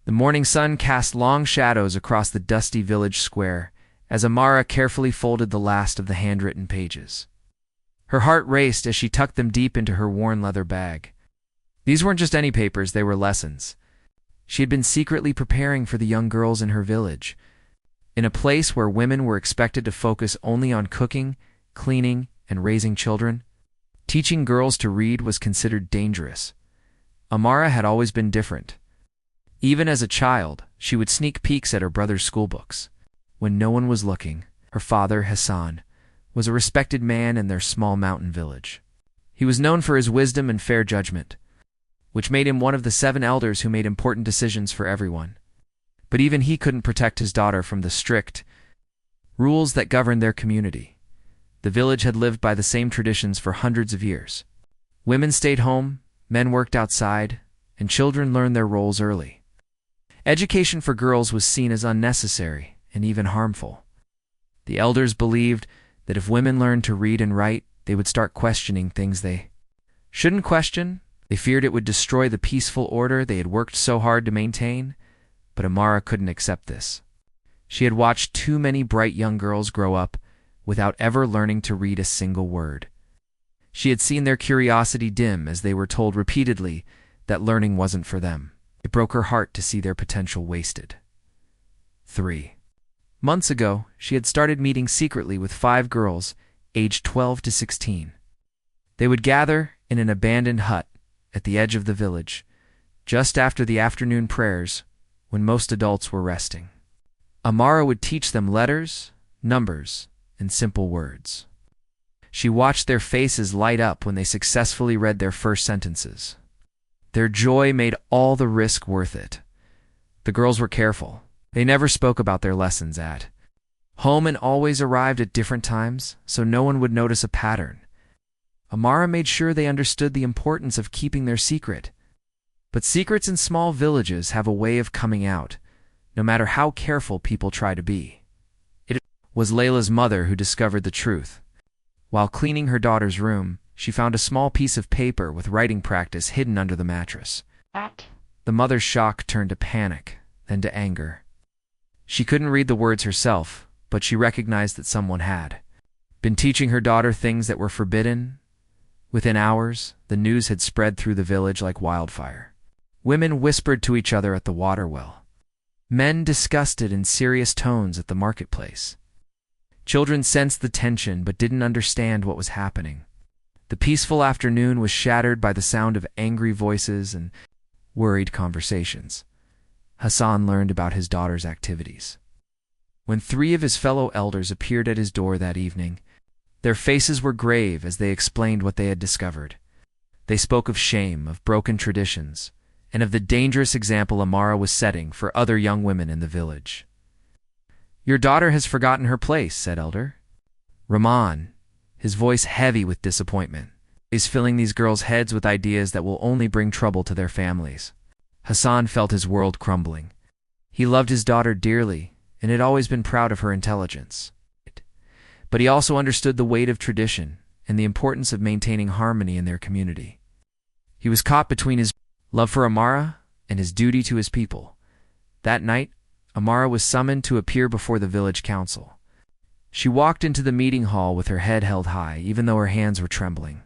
The morning sun cast long shadows across the dusty village square as Amara carefully folded the last of the handwritten pages. Her heart raced as she tucked them deep into her worn leather bag. These weren't just any papers, they were lessons. She had been secretly preparing for the young girls in her village. In a place where women were expected to focus only on cooking, cleaning, and raising children, teaching girls to read was considered dangerous. Amara had always been different. Even as a child, she would sneak peeks at her brother's schoolbooks. When no one was looking, her father, Hassan, was a respected man in their small mountain village. He was known for his wisdom and fair judgment, which made him one of the 7 elders who made important decisions for everyone. But even he couldn't protect his daughter from the strict rules that governed their community. The village had lived by the same traditions for hundreds of years. Women stayed home, men worked outside, and children learned their roles early. Education for girls was seen as unnecessary and even harmful. The elders believed that if women learned to read and write, they would start questioning things they shouldn't question. They feared it would destroy the peaceful order they had worked so hard to maintain, but Amara couldn't accept this. She had watched too many bright young girls grow up without ever learning to read a single word. She had seen their curiosity dim as they were told repeatedly that learning wasn't for them. It broke her heart to see their potential wasted. 3 months ago, she had started meeting secretly with 5 girls, aged 12 to 16. They would gather in an abandoned hut at the edge of the village, just after the afternoon prayers, when most adults were resting. Amara would teach them letters, numbers, and simple words. She watched their faces light up when they successfully read their first sentences. Their joy made all the risk worth it. The girls were careful. They never spoke about their lessons at home and always arrived at different times, so no one would notice a pattern. Amara made sure they understood the importance of keeping their secret. But secrets in small villages have a way of coming out, no matter how careful people try to be. It was Layla's mother who discovered the truth. While cleaning her daughter's room, she found a small piece of paper with writing practice hidden under the mattress. The mother's shock turned to panic, then to anger. She couldn't read the words herself, but she recognized that someone had been teaching her daughter things that were forbidden. Within hours, the news had spread through the village like wildfire. Women whispered to each other at the water well. Men discussed it in serious tones at the marketplace. Children sensed the tension but didn't understand what was happening. The peaceful afternoon was shattered by the sound of angry voices and worried conversations. Hassan learned about his daughter's activities. When 3 of his fellow elders appeared at his door that evening, their faces were grave as they explained what they had discovered. They spoke of shame, of broken traditions, and of the dangerous example Amara was setting for other young women in the village. "Your daughter has forgotten her place," said Elder Rahman, his voice heavy with disappointment. "Is filling these girls' heads with ideas that will only bring trouble to their families." Hassan felt his world crumbling. He loved his daughter dearly and had always been proud of her intelligence. But he also understood the weight of tradition and the importance of maintaining harmony in their community. He was caught between his love for Amara and his duty to his people. That night, Amara was summoned to appear before the village council. She walked into the meeting hall with her head held high, even though her hands were trembling.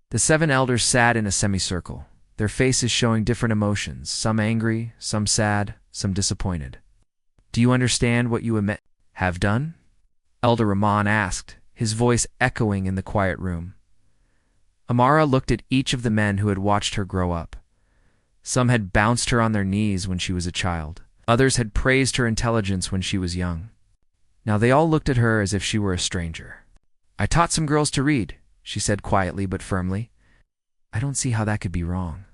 The 7 elders sat in a semicircle, their faces showing different emotions, some angry, some sad, some disappointed. "Do you understand what you have done?" Elder Rahman asked, his voice echoing in the quiet room. Amara looked at each of the men who had watched her grow up. Some had bounced her on their knees when she was a child. Others had praised her intelligence when she was young. Now they all looked at her as if she were a stranger. "I taught some girls to read," she said quietly but firmly. "I don't see how that could be wrong."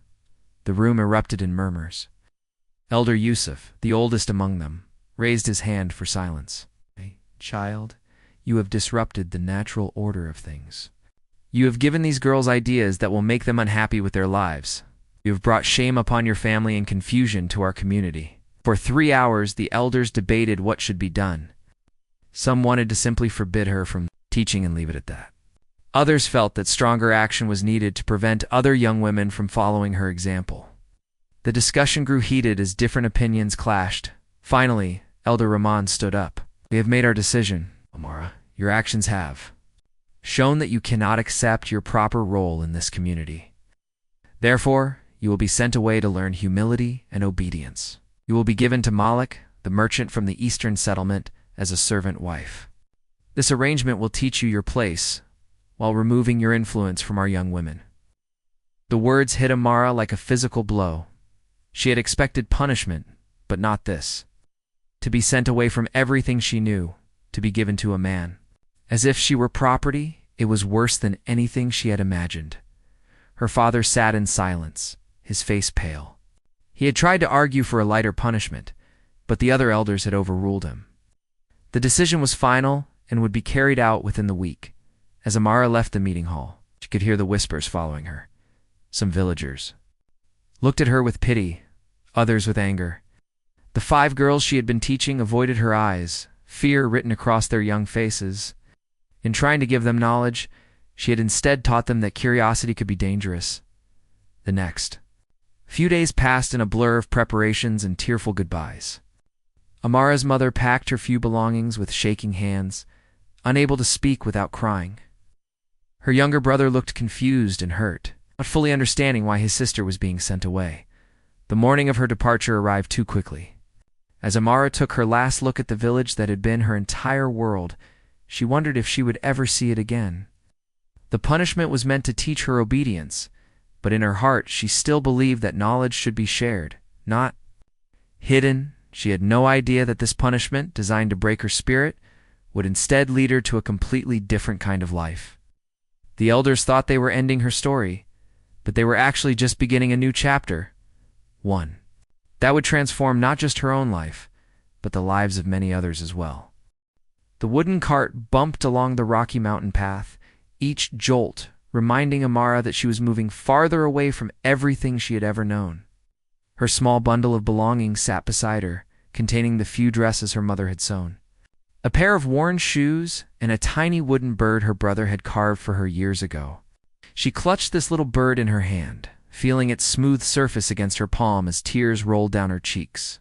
The room erupted in murmurs. Elder Yusuf, the oldest among them, raised his hand for silence. "Child, you have disrupted the natural order of things. You have given these girls ideas that will make them unhappy with their lives. You have brought shame upon your family and confusion to our community." For 3 hours, the elders debated what should be done. Some wanted to simply forbid her from teaching and leave it at that. Others felt that stronger action was needed to prevent other young women from following her example. The discussion grew heated as different opinions clashed. Finally, Elder Rahman stood up. "We have made our decision, Amara. Your actions have shown that you cannot accept your proper role in this community. Therefore, you will be sent away to learn humility and obedience. You will be given to Malik, the merchant from the eastern settlement, as a servant wife. This arrangement will teach you your place, while removing your influence from our young women." The words hit Amara like a physical blow. She had expected punishment, but not this. To be sent away from everything she knew, to be given to a man. As if she were property, it was worse than anything she had imagined. Her father sat in silence, his face pale. He had tried to argue for a lighter punishment, but the other elders had overruled him. The decision was final and would be carried out within the week. As Amara left the meeting hall, she could hear the whispers following her. Some villagers looked at her with pity, others with anger. The 5 girls she had been teaching avoided her eyes, fear written across their young faces. In trying to give them knowledge, she had instead taught them that curiosity could be dangerous. The next few days passed in a blur of preparations and tearful goodbyes. Amara's mother packed her few belongings with shaking hands, unable to speak without crying. Her younger brother looked confused and hurt, not fully understanding why his sister was being sent away. The morning of her departure arrived too quickly. As Amara took her last look at the village that had been her entire world, she wondered if she would ever see it again. The punishment was meant to teach her obedience, but in her heart she still believed that knowledge should be shared, not hidden. She had no idea that this punishment, designed to break her spirit, would instead lead her to a completely different kind of life. The elders thought they were ending her story, but they were actually just beginning a new chapter. One that would transform not just her own life, but the lives of many others as well. The wooden cart bumped along the rocky mountain path, each jolt reminding Amara that she was moving farther away from everything she had ever known. Her small bundle of belongings sat beside her, containing the few dresses her mother had sewn, a pair of worn shoes, and a tiny wooden bird her brother had carved for her years ago. She clutched this little bird in her hand, feeling its smooth surface against her palm as tears rolled down her cheeks.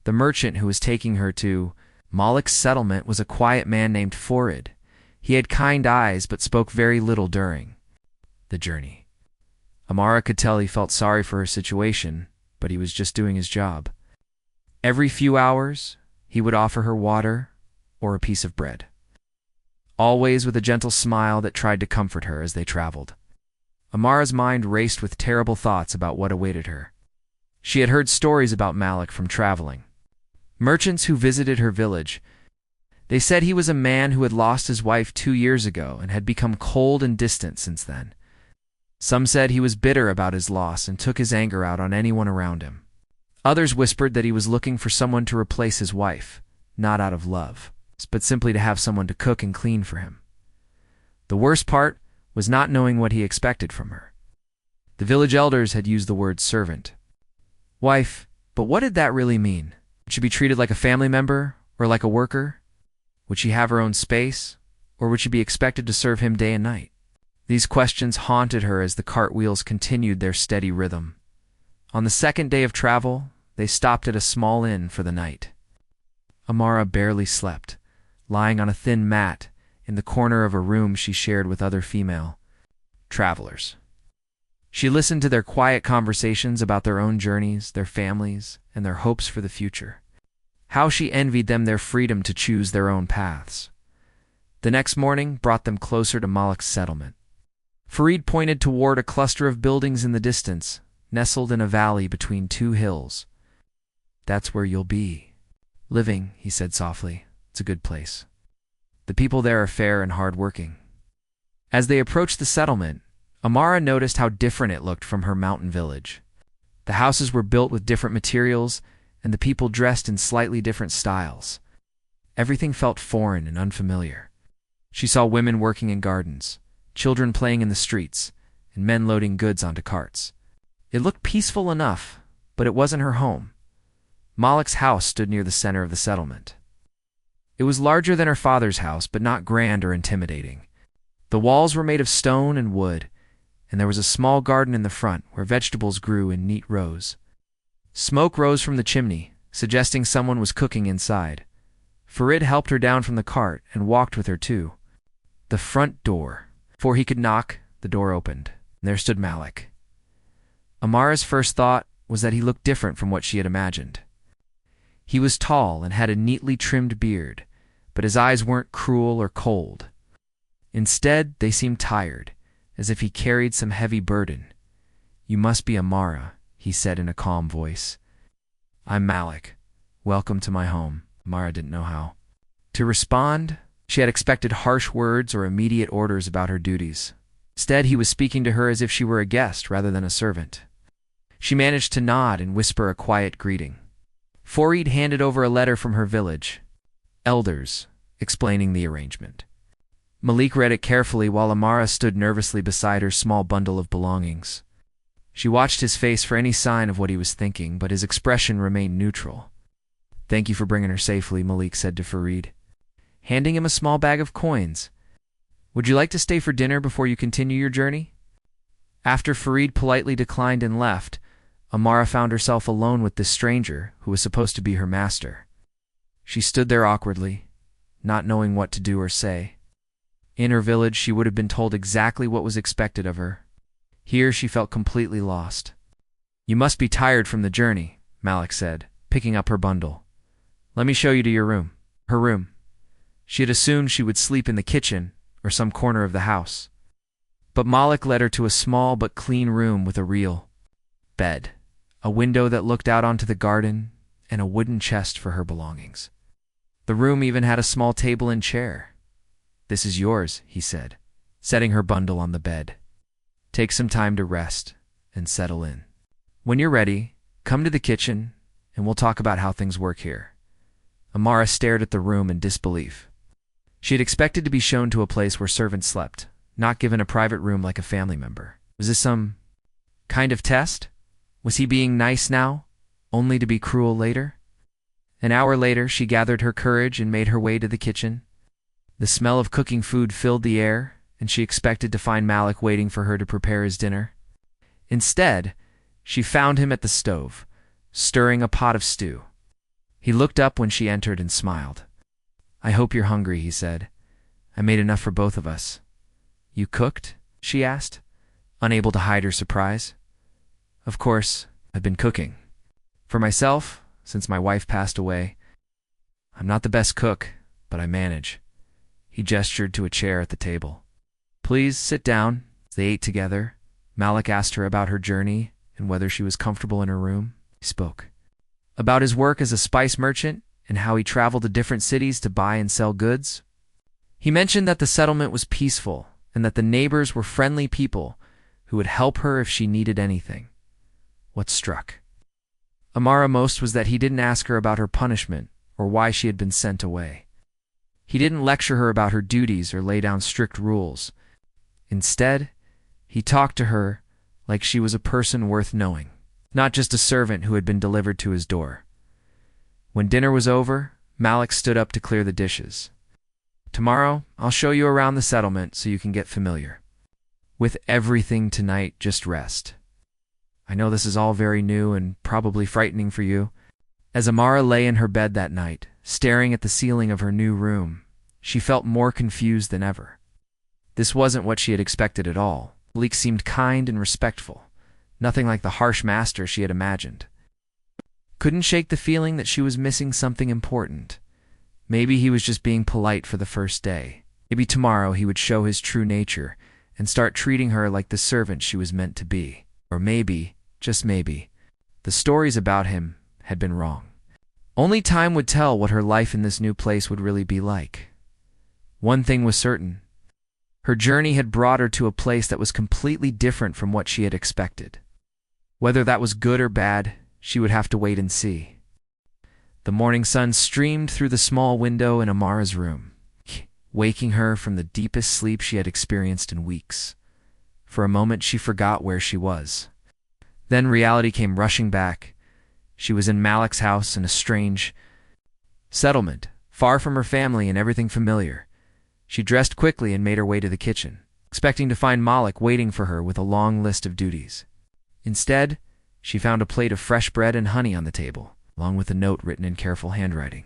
The merchant who was taking her to Malik's settlement was a quiet man named Forid. He had kind eyes but spoke very little during the journey. Amara could tell he felt sorry for her situation, but he was just doing his job. Every few hours, he would offer her water or a piece of bread, always with a gentle smile that tried to comfort her as they traveled. Amara's mind raced with terrible thoughts about what awaited her. She had heard stories about Malik from traveling merchants who visited her village. They said he was a man who had lost his wife 2 years ago and had become cold and distant since then. Some said he was bitter about his loss and took his anger out on anyone around him. Others whispered that he was looking for someone to replace his wife, not out of love, but simply to have someone to cook and clean for him. The worst part was not knowing what he expected from her. The village elders had used the word servant. Wife, but what did that really mean? Would she be treated like a family member or like a worker? Would she have her own space, or would she be expected to serve him day and night? These questions haunted her as the cartwheels continued their steady rhythm. On the 2nd day of travel, they stopped at a small inn for the night. Amara barely slept, lying on a thin mat in the corner of a room she shared with other female travelers. She listened to their quiet conversations about their own journeys, their families, and their hopes for the future. How she envied them their freedom to choose their own paths. The next morning brought them closer to Malik's settlement. Farid pointed toward a cluster of buildings in the distance, nestled in a valley between 2 hills. "That's where you'll be living," he said softly. "It's a good place. The people there are fair and hard-working." As they approached the settlement, Amara noticed how different it looked from her mountain village. The houses were built with different materials, and the people dressed in slightly different styles. Everything felt foreign and unfamiliar. She saw women working in gardens, children playing in the streets, and men loading goods onto carts. It looked peaceful enough, but it wasn't her home. Malik's house stood near the center of the settlement. It was larger than her father's house, but not grand or intimidating. The walls were made of stone and wood, and there was a small garden in the front where vegetables grew in neat rows. Smoke rose from the chimney, suggesting someone was cooking inside. Farid helped her down from the cart and walked with her to the front door. Before he could knock, the door opened, and there stood Malik. Amara's first thought was that he looked different from what she had imagined. He was tall and had a neatly trimmed beard, but his eyes weren't cruel or cold. Instead, they seemed tired, as if he carried some heavy burden. "You must be Amara," he said in a calm voice. "I'm Malik. Welcome to my home." Amara didn't know how to respond. She had expected harsh words or immediate orders about her duties. Instead, he was speaking to her as if she were a guest rather than a servant. She managed to nod and whisper a quiet greeting. Farid handed over a letter from her village. Elders, explaining the arrangement. Malik read it carefully while Amara stood nervously beside her small bundle of belongings. She watched his face for any sign of what he was thinking, but his expression remained neutral. "Thank you for bringing her safely," Malik said to Farid, handing him a small bag of coins. "Would you like to stay for dinner before you continue your journey?" After Farid politely declined and left, Amara found herself alone with this stranger who was supposed to be her master. She stood there awkwardly, not knowing what to do or say. In her village, she would have been told exactly what was expected of her. Here, she felt completely lost. "You must be tired from the journey," Malik said, picking up her bundle. "Let me show you to your room." Her room. She had assumed she would sleep in the kitchen or some corner of the house. But Malik led her to a small but clean room with a real bed, a window that looked out onto the garden, and a wooden chest for her belongings. The room even had a small table and chair. "This is yours," he said, setting her bundle on the bed. "Take some time to rest and settle in. When you're ready, come to the kitchen and we'll talk about how things work here." Amara stared at the room in disbelief. She had expected to be shown to a place where servants slept, not given a private room like a family member. Was this some kind of test? Was he being nice now, only to be cruel later? An hour later, she gathered her courage and made her way to the kitchen. The smell of cooking food filled the air, and she expected to find Malik waiting for her to prepare his dinner. Instead, she found him at the stove, stirring a pot of stew. He looked up when she entered and smiled. "I hope you're hungry," he said. "I made enough for both of us." "You cooked?" she asked, unable to hide her surprise. "Of course, I've been cooking. For myself, since my wife passed away. I'm not the best cook, but I manage." He gestured to a chair at the table. "Please sit down." As they ate together, Malik asked her about her journey and whether she was comfortable in her room. He spoke about his work as a spice merchant and how he traveled to different cities to buy and sell goods. He mentioned that the settlement was peaceful and that the neighbors were friendly people who would help her if she needed anything. What struck Amara most was that he didn't ask her about her punishment or why she had been sent away. He didn't lecture her about her duties or lay down strict rules. Instead, he talked to her like she was a person worth knowing, not just a servant who had been delivered to his door. When dinner was over, Malik stood up to clear the dishes. "Tomorrow, I'll show you around the settlement so you can get familiar with everything. Tonight, just rest. I know this is all very new and probably frightening for you." As Amara lay in her bed that night, staring at the ceiling of her new room, she felt more confused than ever. This wasn't what she had expected at all. Malik seemed kind and respectful, nothing like the harsh master she had imagined. Couldn't shake the feeling that she was missing something important. Maybe he was just being polite for the first day. Maybe tomorrow he would show his true nature and start treating her like the servant she was meant to be. Or maybe, just maybe, the stories about him had been wrong. Only time would tell what her life in this new place would really be like. One thing was certain. Her journey had brought her to a place that was completely different from what she had expected. Whether that was good or bad, she would have to wait and see. The morning sun streamed through the small window in Amara's room, waking her from the deepest sleep she had experienced in weeks. For a moment, she forgot where she was. Then reality came rushing back. She was in Malik's house in a strange settlement, far from her family and everything familiar. She dressed quickly and made her way to the kitchen, expecting to find Malik waiting for her with a long list of duties. Instead, She found a plate of fresh bread and honey on the table, along with a note written in careful handwriting.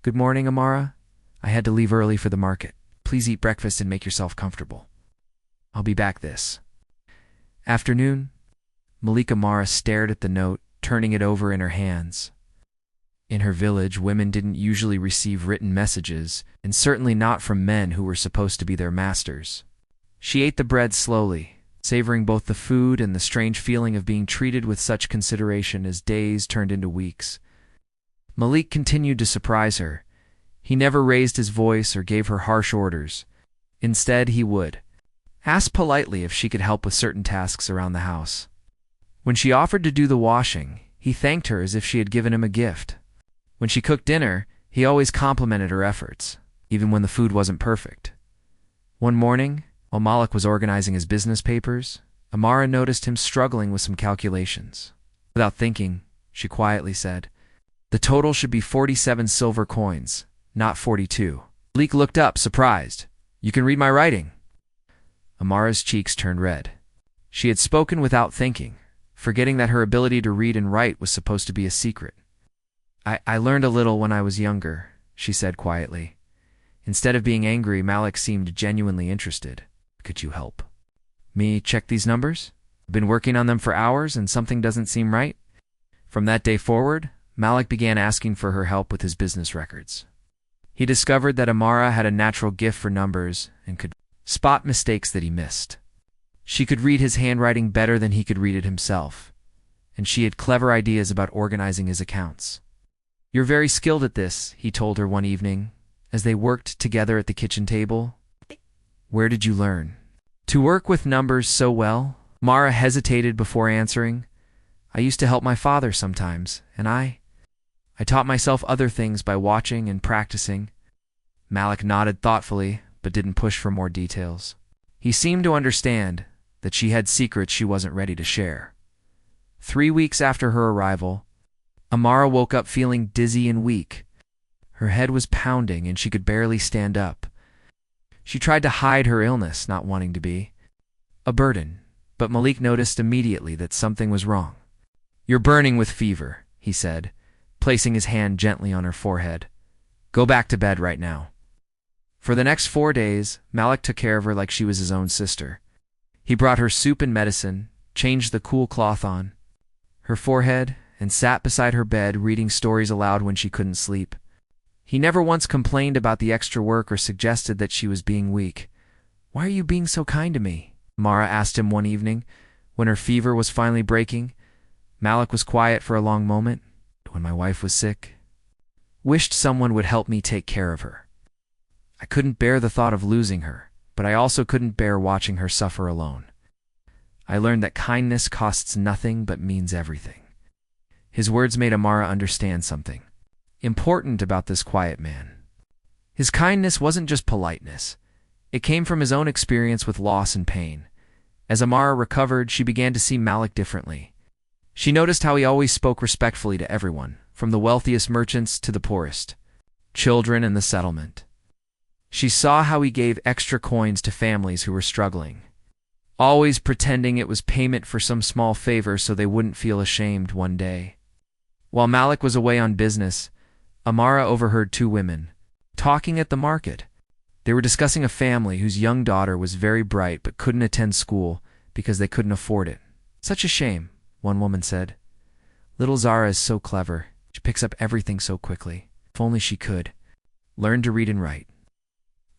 "Good morning, Amara. I had to leave early for the market. Please eat breakfast and make yourself comfortable. I'll be back this afternoon." Amara stared at the note, turning it over in her hands. In her village, women didn't usually receive written messages, and certainly not from men who were supposed to be their masters. She ate the bread slowly, savoring both the food and the strange feeling of being treated with such consideration as days turned into weeks. Malik continued to surprise her. He never raised his voice or gave her harsh orders. Instead, he would ask politely if she could help with certain tasks around the house. When she offered to do the washing, he thanked her as if she had given him a gift. When she cooked dinner, he always complimented her efforts, even when the food wasn't perfect. One morning, while Malik was organizing his business papers, Amara noticed him struggling with some calculations. Without thinking, she quietly said, "The total should be 47 silver coins, not 42. Malik looked up, surprised. "You can read my writing." Amara's cheeks turned red. She had spoken without thinking, forgetting that her ability to read and write was supposed to be a secret. I learned a little when I was younger," she said quietly. Instead of being angry, Malik seemed genuinely interested. "Could you help me check these numbers? I've been working on them for hours and something doesn't seem right." From that day forward, Malik began asking for her help with his business records. He discovered that Amara had a natural gift for numbers and could spot mistakes that he missed. She could read his handwriting better than he could read it himself, and she had clever ideas about organizing his accounts. "You're very skilled at this," he told her one evening, as they worked together at the kitchen table. "Where did you learn to work with numbers so well?" Mara hesitated before answering. "I used to help my father sometimes, and I taught myself other things by watching and practicing." Malik nodded thoughtfully, but didn't push for more details. He seemed to understand that she had secrets she wasn't ready to share. 3 weeks after her arrival, Amara woke up feeling dizzy and weak. Her head was pounding and she could barely stand up. She tried to hide her illness, not wanting to be a burden, but Malik noticed immediately that something was wrong. "You're burning with fever," he said, placing his hand gently on her forehead. "Go back to bed right now." For the next 4 days, Malik took care of her like she was his own sister. He brought her soup and medicine, changed the cool cloth on her forehead, and sat beside her bed reading stories aloud when she couldn't sleep. He never once complained about the extra work or suggested that she was being weak. "Why are you being so kind to me?" Mara asked him one evening, when her fever was finally breaking. Malik was quiet for a long moment. "When my wife was sick, wished someone would help me take care of her. I couldn't bear the thought of losing her, but I also couldn't bear watching her suffer alone. I learned that kindness costs nothing but means everything." His words made Amara understand something important about this quiet man. His kindness wasn't just politeness. It came from his own experience with loss and pain. As Amara recovered, she began to see Malik differently. She noticed how he always spoke respectfully to everyone, from the wealthiest merchants to the poorest children in the settlement. She saw how he gave extra coins to families who were struggling, always pretending it was payment for some small favor so they wouldn't feel ashamed one day. While Malik was away on business, Amara overheard 2 women talking at the market. They were discussing a family whose young daughter was very bright but couldn't attend school because they couldn't afford it. "Such a shame," one woman said. "Little Zara is so clever. She picks up everything so quickly. If only she could learn to read and write."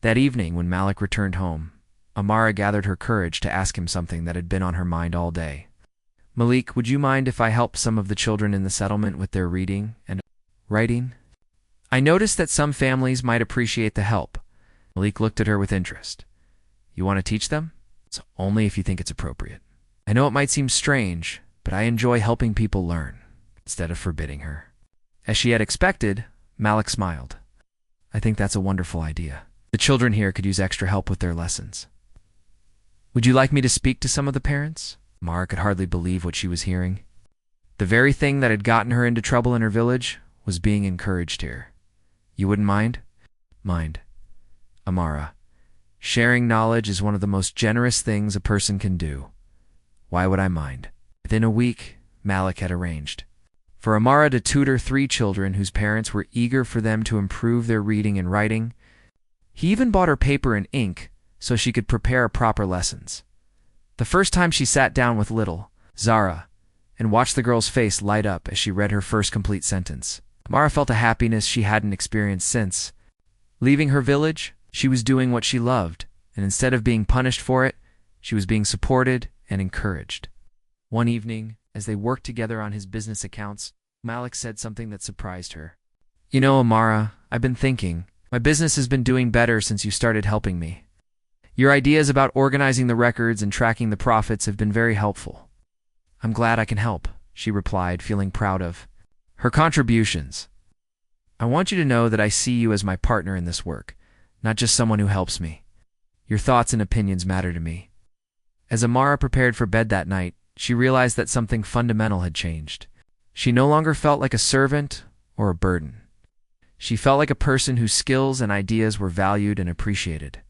That evening, when Malik returned home, Amara gathered her courage to ask him something that had been on her mind all day. "Malik, would you mind if I help some of the children in the settlement with their reading and writing? I noticed that some families might appreciate the help." Malik looked at her with interest. "You want to teach them? It's only if you think it's appropriate. I know it might seem strange, but I enjoy helping people learn," instead of forbidding her. As she had expected, Malik smiled. "I think that's a wonderful idea. The children here could use extra help with their lessons. Would you like me to speak to some of the parents?" Mara could hardly believe what she was hearing. The very thing that had gotten her into trouble in her village was being encouraged here. "You wouldn't mind?" "Mind, Amara. Sharing knowledge is one of the most generous things a person can do. Why would I mind?" Within a week, Malik had arranged for Amara to tutor 3 children whose parents were eager for them to improve their reading and writing. He even bought her paper and ink so she could prepare proper lessons. The first time she sat down with little Zara and watched the girl's face light up as she read her first complete sentence, Amara felt a happiness she hadn't experienced since. Leaving her village, she was doing what she loved, and instead of being punished for it, she was being supported and encouraged. One evening, as they worked together on his business accounts, Malik said something that surprised her. "You know, Amara, I've been thinking. My business has been doing better since you started helping me. Your ideas about organizing the records and tracking the profits have been very helpful." "I'm glad I can help," she replied, feeling proud of her contributions. "I want you to know that I see you as my partner in this work, not just someone who helps me. Your thoughts and opinions matter to me." As Amara prepared for bed that night, she realized that something fundamental had changed. She no longer felt like a servant or a burden. She felt like a person whose skills and ideas were valued and appreciated.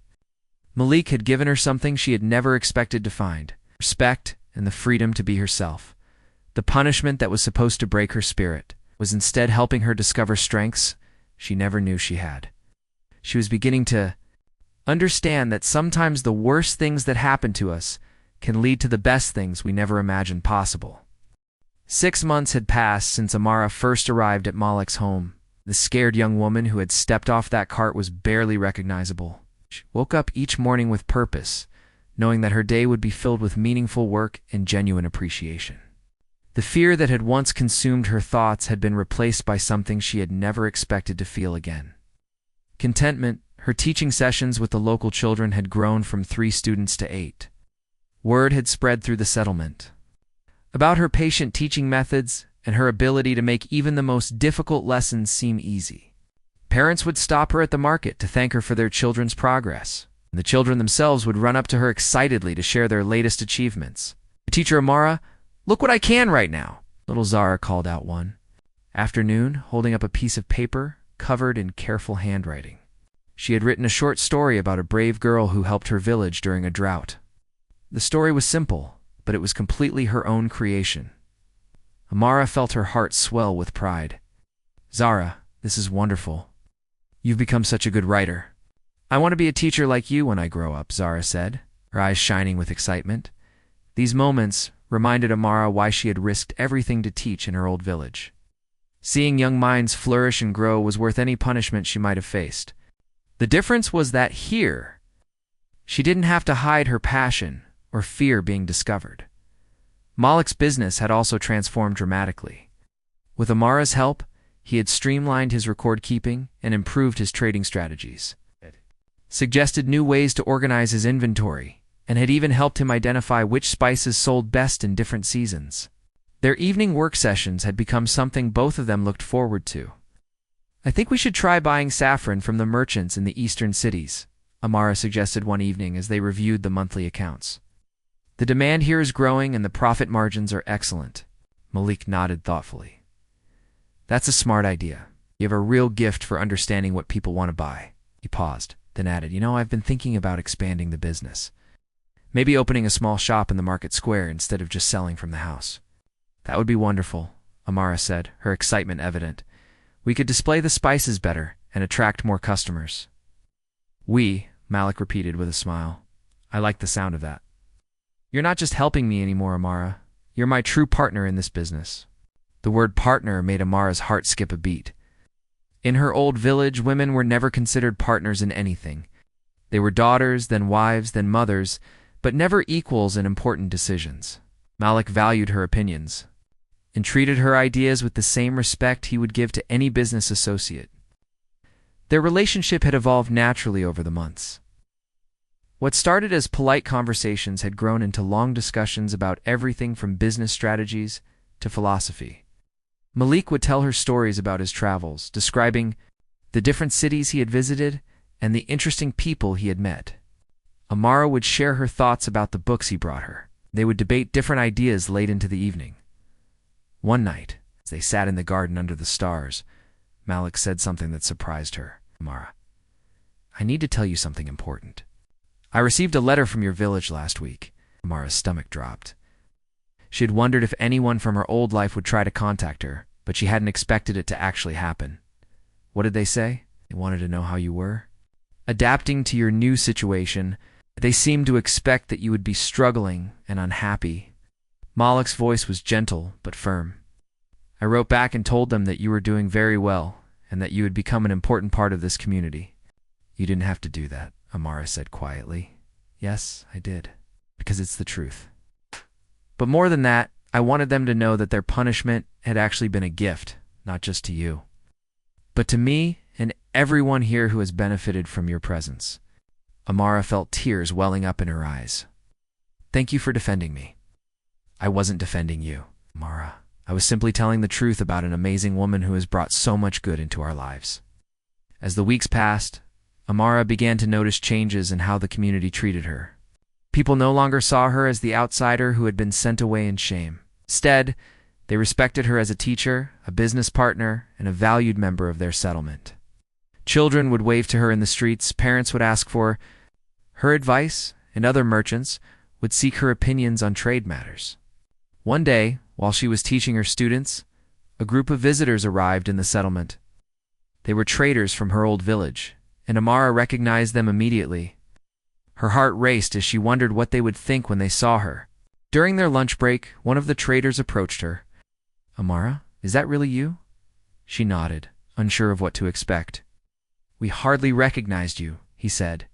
Malik had given her something she had never expected to find: respect and the freedom to be herself. The punishment that was supposed to break her spirit was instead helping her discover strengths she never knew she had. She was beginning to understand that sometimes the worst things that happen to us can lead to the best things we never imagined possible. 6 months had passed since Amara first arrived at Malik's home. The scared young woman who had stepped off that cart was barely recognizable. She woke up each morning with purpose, knowing that her day would be filled with meaningful work and genuine appreciation. The fear that had once consumed her thoughts had been replaced by something she had never expected to feel again: contentment. Her teaching sessions with the local children had grown from 3 students to 8. Word had spread through the settlement about her patient teaching methods and her ability to make even the most difficult lessons seem easy. Parents would stop her at the market to thank her for their children's progress, and the children themselves would run up to her excitedly to share their latest achievements. "Teacher Amara, look what I can right now," little Zara called out one afternoon, holding up a piece of paper covered in careful handwriting. She had written a short story about a brave girl who helped her village during a drought. The story was simple, but it was completely her own creation. Amara felt her heart swell with pride. "Zara, this is wonderful. You've become such a good writer." "I want to be a teacher like you when I grow up," Zara said, her eyes shining with excitement. These moments reminded Amara why she had risked everything to teach in her old village. Seeing young minds flourish and grow was worth any punishment she might have faced. The difference was that here, she didn't have to hide her passion or fear being discovered. Malik's business had also transformed dramatically. With Amara's help, he had streamlined his record-keeping and improved his trading strategies, suggested new ways to organize his inventory, and had even helped him identify which spices sold best in different seasons. Their evening work sessions had become something both of them looked forward to. "I think we should try buying saffron from the merchants in the eastern cities," Amara suggested one evening as they reviewed the monthly accounts. "The demand here is growing and the profit margins are excellent." Malik nodded thoughtfully. "That's a smart idea. You have a real gift for understanding what people want to buy." He paused, then added, "You know, I've been thinking about expanding the business. Maybe opening a small shop in the market square instead of just selling from the house." "That would be wonderful," Amara said, her excitement evident. "We could display the spices better and attract more customers." Malik repeated with a smile. "I like the sound of that." "You're not just helping me anymore, Amara. You're my true partner in this business." The word partner made Amara's heart skip a beat. In her old village, women were never considered partners in anything. They were daughters, then wives, then mothers, but never equals in important decisions. Malik valued her opinions and treated her ideas with the same respect he would give to any business associate. Their relationship had evolved naturally over the months. What started as polite conversations had grown into long discussions about everything from business strategies to philosophy. Malik would tell her stories about his travels, describing the different cities he had visited and the interesting people he had met. Amara would share her thoughts about the books he brought her. They would debate different ideas late into the evening. One night, as they sat in the garden under the stars, Malik said something that surprised her. "Amara, I need to tell you something important. I received a letter from your village last week." Amara's stomach dropped. She had wondered if anyone from her old life would try to contact her, but she hadn't expected it to actually happen. What did they say? They wanted to know how you were? Adapting to your new situation, they seemed to expect that you would be struggling and unhappy. Malak's voice was gentle but firm. I wrote back and told them that you were doing very well and that you had become an important part of this community. You didn't have to do that, Amara said quietly. Yes, I did, because it's the truth. But more than that, I wanted them to know that their punishment had actually been a gift, not just to you, but to me and everyone here who has benefited from your presence. Amara felt tears welling up in her eyes. Thank you for defending me. I wasn't defending you, Amara. I was simply telling the truth about an amazing woman who has brought so much good into our lives. As the weeks passed, Amara began to notice changes in how the community treated her. People no longer saw her as the outsider who had been sent away in shame. Instead, they respected her as a teacher, a business partner, and a valued member of their settlement. Children would wave to her in the streets, parents would ask for her advice, and other merchants would seek her opinions on trade matters. One day, while she was teaching her students, a group of visitors arrived in the settlement. They were traders from her old village, and Amara recognized them immediately. Her heart raced as she wondered what they would think when they saw her. During their lunch break, one of the traders approached her. Amara, is that really you? She nodded, unsure of what to expect. We hardly recognized you, he said,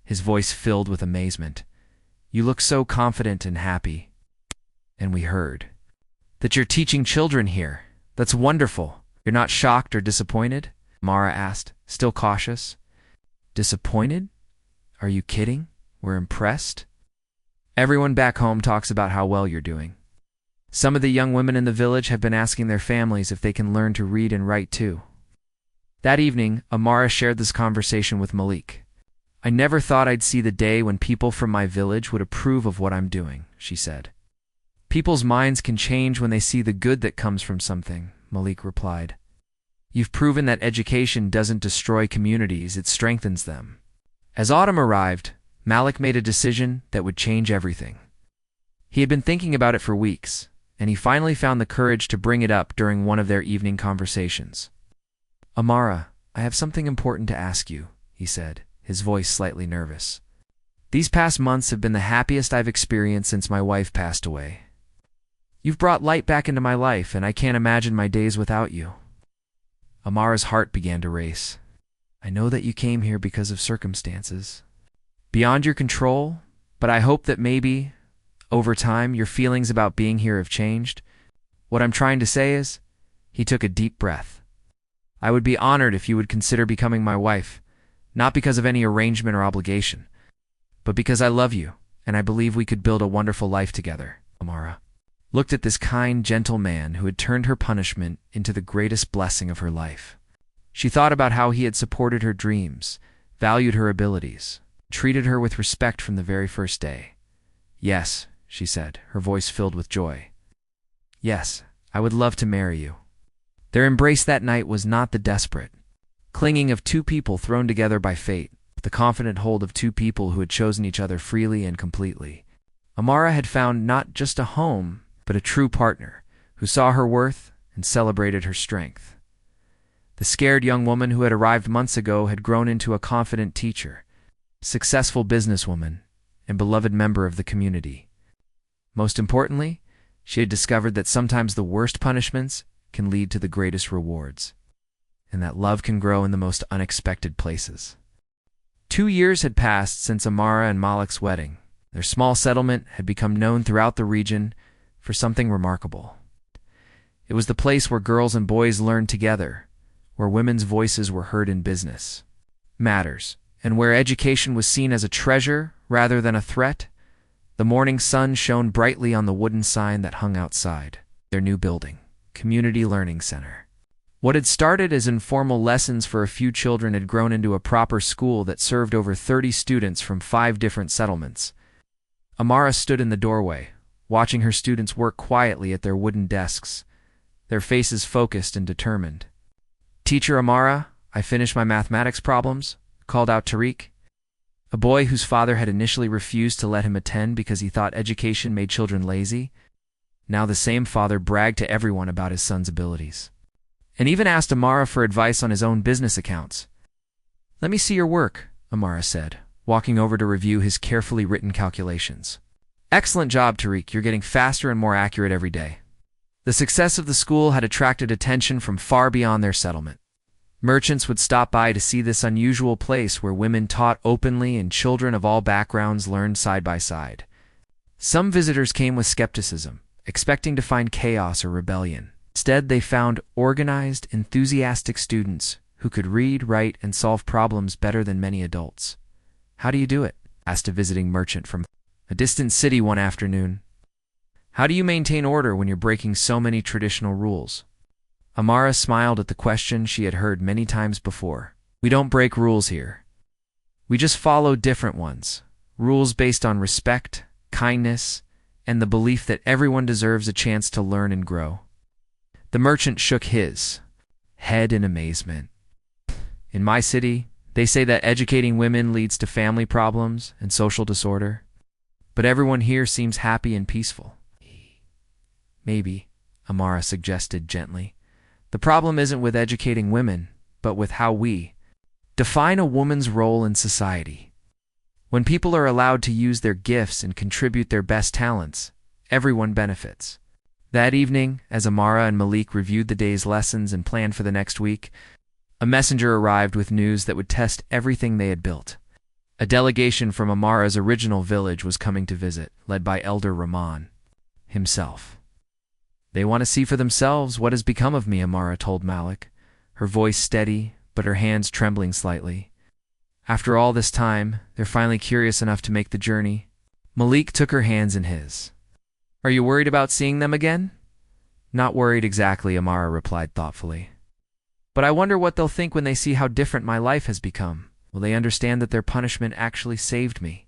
his voice filled with amazement. You look so confident and happy. And we heard that you're teaching children here. That's wonderful. You're not shocked or disappointed? Amara asked, still cautious. Disappointed? Are you kidding? We're impressed. Everyone back home talks about how well you're doing. Some of the young women in the village have been asking their families if they can learn to read and write too. That evening, Amara shared this conversation with Malik. I never thought I'd see the day when people from my village would approve of what I'm doing, she said. People's minds can change when they see the good that comes from something, Malik replied. You've proven that education doesn't destroy communities, it strengthens them. As autumn arrived, Malik made a decision that would change everything. He had been thinking about it for weeks, and he finally found the courage to bring it up during one of their evening conversations. Amara, I have something important to ask you, he said, his voice slightly nervous. These past months have been the happiest I've experienced since my wife passed away. You've brought light back into my life, and I can't imagine my days without you. Amara's heart began to race. I know that you came here because of circumstances beyond your control, but I hope that maybe, over time, your feelings about being here have changed. What I'm trying to say is, he took a deep breath. I would be honored if you would consider becoming my wife, not because of any arrangement or obligation, but because I love you, and I believe we could build a wonderful life together. Amara looked at this kind, gentle man who had turned her punishment into the greatest blessing of her life. She thought about how he had supported her dreams, valued her abilities, treated her with respect from the very first day. Yes, she said, her voice filled with joy. Yes, I would love to marry you. Their embrace that night was not the desperate clinging of two people thrown together by fate, but the confident hold of two people who had chosen each other freely and completely. Amara had found not just a home, but a true partner who saw her worth and celebrated her strength. The scared young woman who had arrived months ago had grown into a confident teacher, successful businesswoman, and beloved member of the community. Most importantly, she had discovered that sometimes the worst punishments can lead to the greatest rewards, and that love can grow in the most unexpected places. 2 years had passed since Amara and Malik's wedding. Their small settlement had become known throughout the region for something remarkable. It was the place where girls and boys learned together, where women's voices were heard in business matters, and where education was seen as a treasure rather than a threat. The morning sun shone brightly on the wooden sign that hung outside their new building, Community Learning Center. What had started as informal lessons for a few children had grown into a proper school that served over 30 students from 5 different settlements. Amara stood in the doorway, watching her students work quietly at their wooden desks, their faces focused and determined. Teacher Amara, I finished my mathematics problems, called out Tariq, a boy whose father had initially refused to let him attend because he thought education made children lazy. Now the same father bragged to everyone about his son's abilities, and even asked Amara for advice on his own business accounts. "Let me see your work," Amara said, walking over to review his carefully written calculations. "Excellent job, Tariq. You're getting faster and more accurate every day." The success of the school had attracted attention from far beyond their settlement. Merchants would stop by to see this unusual place where women taught openly and children of all backgrounds learned side by side. Some visitors came with skepticism, expecting to find chaos or rebellion. Instead, they found organized, enthusiastic students who could read, write, and solve problems better than many adults. "How do you do it?" asked a visiting merchant from a distant city one afternoon. "How do you maintain order when you're breaking so many traditional rules?" Amara smiled at the question she had heard many times before. "We don't break rules here. We just follow different ones. Rules based on respect, kindness, and the belief that everyone deserves a chance to learn and grow." The merchant shook his head in amazement. "In my city, they say that educating women leads to family problems and social disorder. But everyone here seems happy and peaceful." "Maybe," Amara suggested gently, "the problem isn't with educating women, but with how we define a woman's role in society. When people are allowed to use their gifts and contribute their best talents, everyone benefits." That evening, as Amara and Malik reviewed the day's lessons and planned for the next week, a messenger arrived with news that would test everything they had built. A delegation from Amara's original village was coming to visit, led by Elder Rahman himself. "They want to see for themselves what has become of me," Amara told Malik, her voice steady but her hands trembling slightly. "After all this time, they're finally curious enough to make the journey." Malik took her hands in his. "Are you worried about seeing them again?" "Not worried exactly," Amara replied thoughtfully. "But I wonder what they'll think when they see how different my life has become. Will they understand that their punishment actually saved me?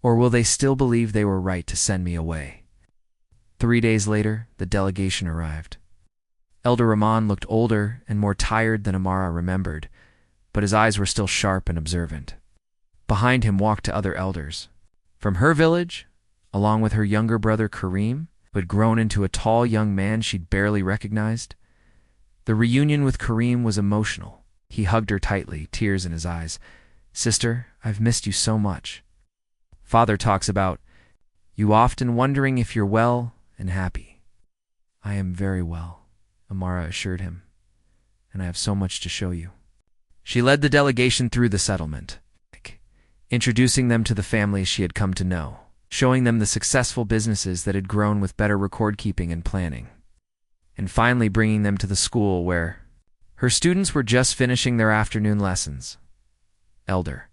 Or will they still believe they were right to send me away?" 3 days later, the delegation arrived. Elder Rahman looked older and more tired than Amara remembered, but his eyes were still sharp and observant. Behind him walked two other elders. From her village, along with her younger brother Kareem, who had grown into a tall young man she'd barely recognized. The reunion with Kareem was emotional. He hugged her tightly, tears in his eyes. "Sister, I've missed you so much. Father talks about you often wondering if you're well and happy." "I am very well," Amara assured him, "and I have so much to show you." She led the delegation through the settlement, introducing them to the families she had come to know, showing them the successful businesses that had grown with better record-keeping and planning, and finally bringing them to the school where her students were just finishing their afternoon lessons. Elder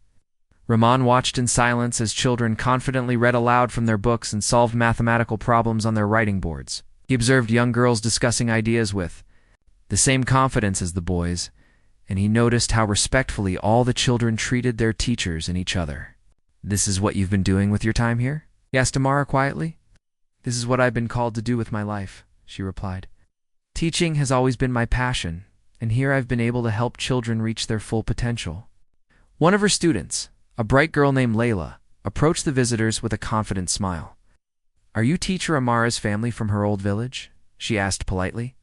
Rahman watched in silence as children confidently read aloud from their books and solved mathematical problems on their writing boards. He observed young girls discussing ideas with the same confidence as the boys, and he noticed how respectfully all the children treated their teachers and each other. "This is what you've been doing with your time here?" he asked Amara quietly. "This is what I've been called to do with my life," she replied. "Teaching has always been my passion, and here I've been able to help children reach their full potential." One of her students, a bright girl named Layla, approached the visitors with a confident smile. "Are you teacher Amara's family from her old village?" she asked politely.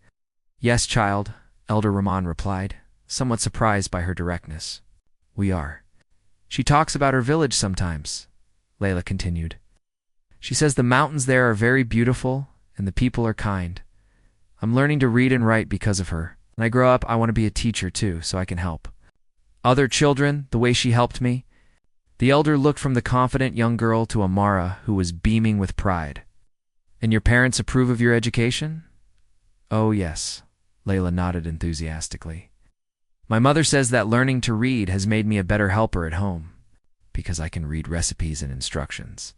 "Yes, child," Elder Rahman replied, somewhat surprised by her directness. "We are. She talks about her village sometimes," Layla continued. "She says the mountains there are very beautiful and the people are kind. I'm learning to read and write because of her. When I grow up, I want to be a teacher too, so I can help other children the way she helped me." The elder looked from the confident young girl to Amara, who was beaming with pride. "And your parents approve of your education?" "Oh, yes," Layla nodded enthusiastically. "My mother says that learning to read has made me a better helper at home, because I can read recipes and instructions.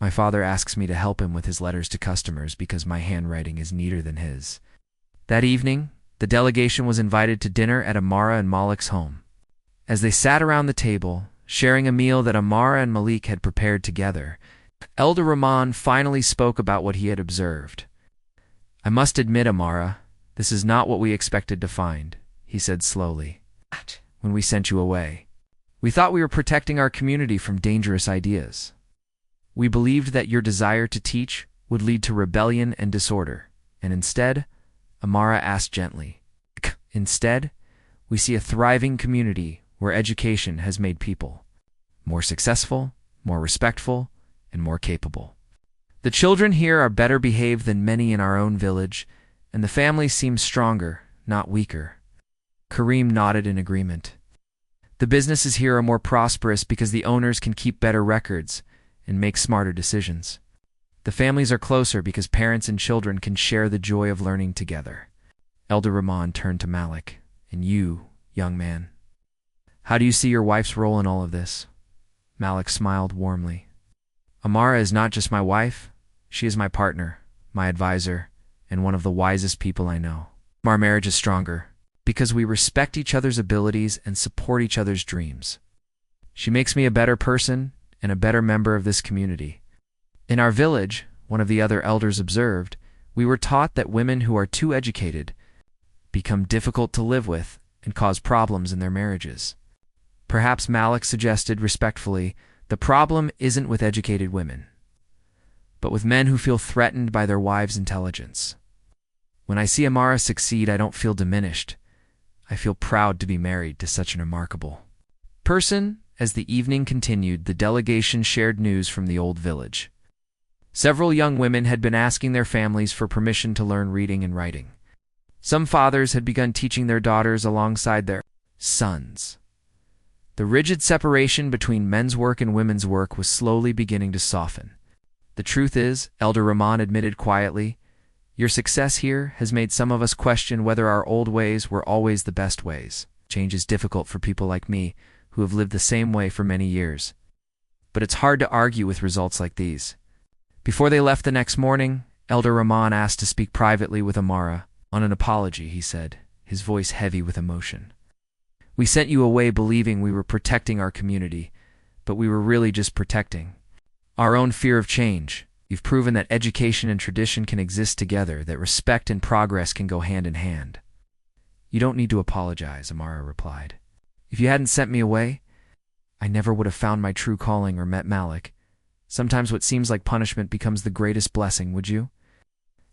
My father asks me to help him with his letters to customers because my handwriting is neater than his." That evening, the delegation was invited to dinner at Amara and Malik's home. As they sat around the table, sharing a meal that Amara and Malik had prepared together, Elder Rahman finally spoke about what he had observed. "I must admit, Amara, this is not what we expected to find," he said slowly. "When we sent you away, we thought we were protecting our community from dangerous ideas. We believed that your desire to teach would lead to rebellion and disorder, and instead, Amara asked gently, instead, we see a thriving community where education has made people more successful, more respectful, and more capable. The children here are better behaved than many in our own village, and the families seem stronger, not weaker. Kareem nodded in agreement. The businesses here are more prosperous because the owners can keep better records and make smarter decisions. The families are closer because parents and children can share the joy of learning together. Elder Rahman turned to Malik. And you, young man, how do you see your wife's role in all of this? Malik smiled warmly. Amara is not just my wife, she is my partner, my advisor, and one of the wisest people I know. Our marriage is stronger because we respect each other's abilities and support each other's dreams. She makes me a better person and a better member of this community. In our village, one of the other elders observed, we were taught that women who are too educated become difficult to live with and cause problems in their marriages. Perhaps Malik suggested respectfully, the problem isn't with educated women, but with men who feel threatened by their wives' intelligence. When I see Amara succeed, I don't feel diminished. I feel proud to be married to such a remarkable person. As the evening continued, the delegation shared news from the old village. Several young women had been asking their families for permission to learn reading and writing. Some fathers had begun teaching their daughters alongside their sons. The rigid separation between men's work and women's work was slowly beginning to soften. The truth is, Elder Rahman admitted quietly, your success here has made some of us question whether our old ways were always the best ways. Change is difficult for people like me, who have lived the same way for many years. But it's hard to argue with results like these. Before they left the next morning, Elder Rahman asked to speak privately with Amara. On an apology, he said, his voice heavy with emotion. We sent you away believing we were protecting our community, but we were really just protecting our own fear of change. You've proven that education and tradition can exist together, that respect and progress can go hand in hand. You don't need to apologize, Amara replied. If you hadn't sent me away, I never would have found my true calling or met Malik. Sometimes what seems like punishment becomes the greatest blessing, would you?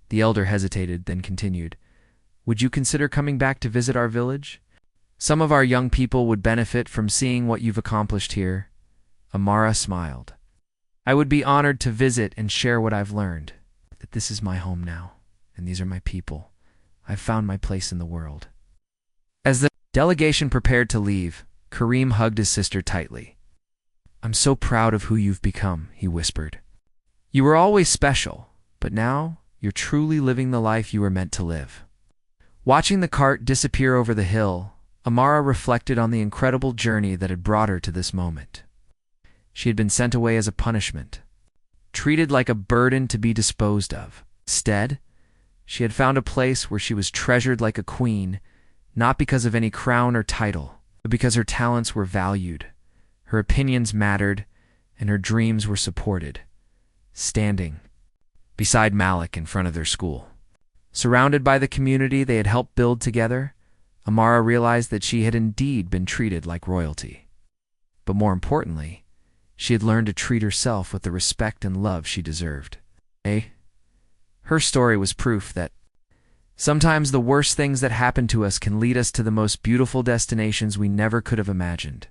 The elder hesitated, then continued. Would you consider coming back to visit our village? Some of our young people would benefit from seeing what you've accomplished here. Amara smiled. I would be honored to visit and share what I've learned. That this is my home now, and these are my people. I've found my place in the world. As the delegation prepared to leave, Kareem hugged his sister tightly. I'm so proud of who you've become, he whispered. You were always special, but now you're truly living the life you were meant to live. Watching the cart disappear over the hill, Amara reflected on the incredible journey that had brought her to this moment. She had been sent away as a punishment, treated like a burden to be disposed of. Instead, she had found a place where she was treasured like a queen, not because of any crown or title, but because her talents were valued, her opinions mattered, and her dreams were supported. Standing beside Malik in front of their school, surrounded by the community they had helped build together, Amara realized that she had indeed been treated like royalty. But more importantly, she had learned to treat herself with the respect and love she deserved. Her story was proof that sometimes the worst things that happen to us can lead us to the most beautiful destinations we never could have imagined.